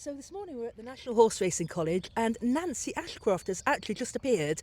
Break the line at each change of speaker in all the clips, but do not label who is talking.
So this morning we're at the National Horseracing College and Nancy Ashcroft has actually just appeared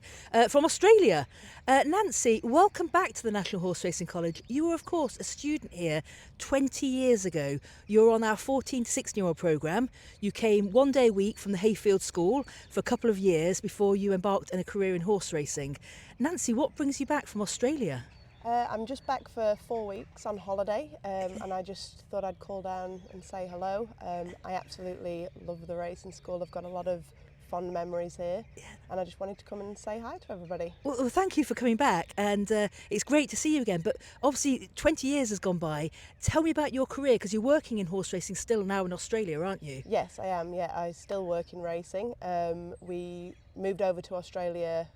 from Australia. Nancy, welcome back to the National Horseracing College. You were of course a student here 20 years ago. You were on our 14 to 16-year-old programme. You came one day a week from the Hayfield School for a couple of years before you embarked on a career in horse racing. Nancy, what brings you back from Australia?
I'm just back for 4 weeks on holiday and I just thought I'd call down and say hello. I absolutely love the racing school. I've got a lot of fond memories here and I just wanted to come and say hi to everybody.
Well, thank you for coming back and it's great to see you again, but obviously 20 years has gone by. Tell me about your career, because you're working in horse racing still now in Australia, aren't you?
Yes, I am. Yeah, I still work in racing. We moved over to Australia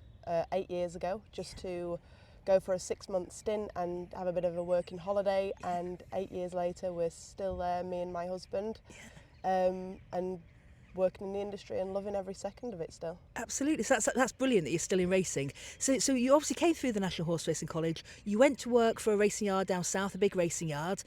8 years ago just to go for a 6-month stint and have a bit of a working holiday, and 8 years later we're still there, me and my husband, and working in the industry and loving every second of it still.
Absolutely, so that's brilliant that you're still in racing. So you obviously came through the National Horseracing College, you went to work for a racing yard down south, a big racing yard.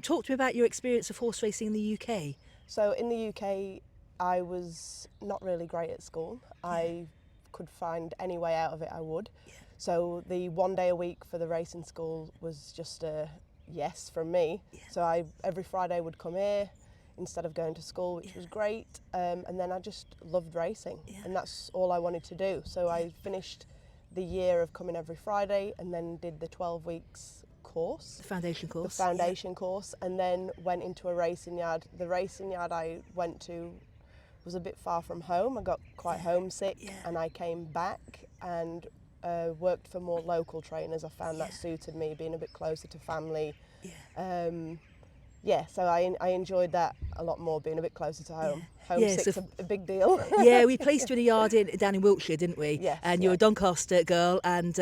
Talk to me about your experience of horse racing in the UK.
So in the UK I was not really great at school. I could find any way out of it I would. So the 1 day a week for the racing school was just a yes from me. So I every Friday would come here instead of going to school, which was great. And then I just loved racing and that's all I wanted to do. So I finished the year of coming every Friday and then did the 12 weeks course.
The foundation course.
The foundation course, and then went into a racing yard. The racing yard I went to was a bit far from home. I got quite homesick and I came back and worked for more local trainers. I found that suited me, being a bit closer to family. So I enjoyed that a lot more, being a bit closer to home. Homesick's a big deal.
We placed you in a yard down in Wiltshire, didn't we?
Yes.
And you're a Doncaster girl, and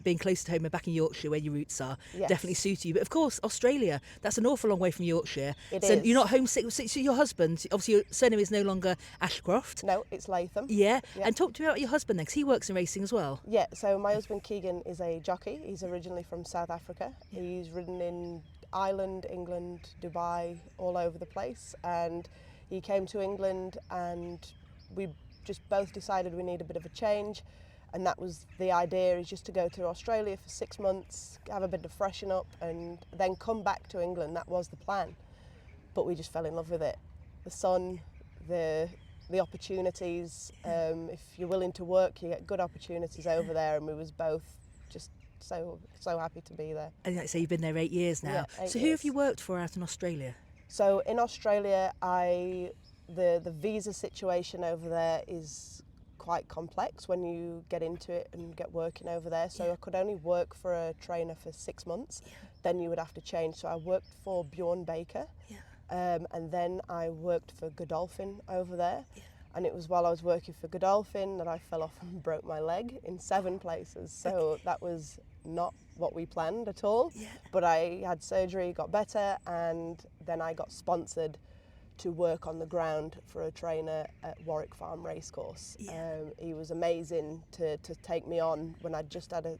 being close to home and back in Yorkshire where your roots are definitely suit you. But of course, Australia, that's an awful long way from Yorkshire.
It
so
is.
You're not homesick. So your husband, obviously your surname is no longer Ashcroft.
No, it's Latham.
And talk to me about your husband then, because he works in racing as well.
Yeah, so my husband Keegan is a jockey. He's originally from South Africa. He's ridden in Ireland, England, Dubai, all over the place, and he came to England and we just both decided we need a bit of a change, and that was the idea, is just to go to Australia for 6 months, have a bit of freshen up and then come back to England. That was the plan, but we just fell in love with it. The sun, the opportunities, if you're willing to work you get good opportunities over there, and we was both just so happy to be there.
And like I say, you've been there 8 years now.
Yeah, 8
so
years.
Who have you worked for out in Australia?
So in Australia, the visa situation over there is quite complex when you get into it and get working over there. So I could only work for a trainer for 6 months. Then you would have to change. So I worked for 𝘸𝘩𝘢𝘐, and then I worked for Godolphin over there. And it was while I was working for Godolphin that I fell off and broke my leg in 7 places. So that was not what we planned at all. But I had surgery, got better, and then I got sponsored to work on the ground for a trainer at Warwick Farm Racecourse. He was amazing to take me on when I'd just had a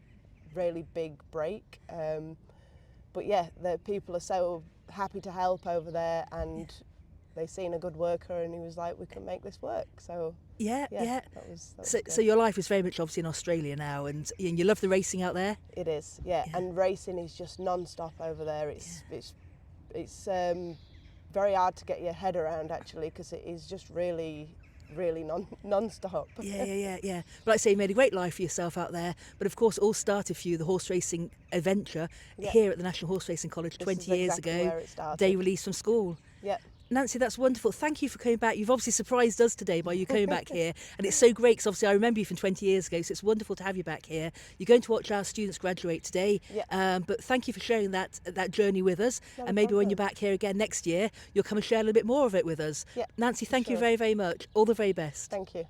really big break. But yeah, the people are so happy to help over there, and they seen a good worker and he was like, we can make this work. So that was
So your life is very much obviously in Australia now, and you love the racing out there?
It is, and racing is just non-stop over there. It's very hard to get your head around actually, because it is just really non-stop.
But like I say, you made a great life for yourself out there, but of course all started for you, the horse racing adventure here at the National Horseracing College 20 years ago, day release from school. Nancy, that's wonderful. Thank you for coming back. You've obviously surprised us today by you coming back here, and it's so great because obviously I remember you from 20 years ago, so it's wonderful to have you back here. You're going to watch our students graduate today, but thank you for sharing that journey with us, and maybe when you're back here again next year, you'll come and share a little bit more of it with us. Nancy, thank you very, very much. All the very best.
Thank you.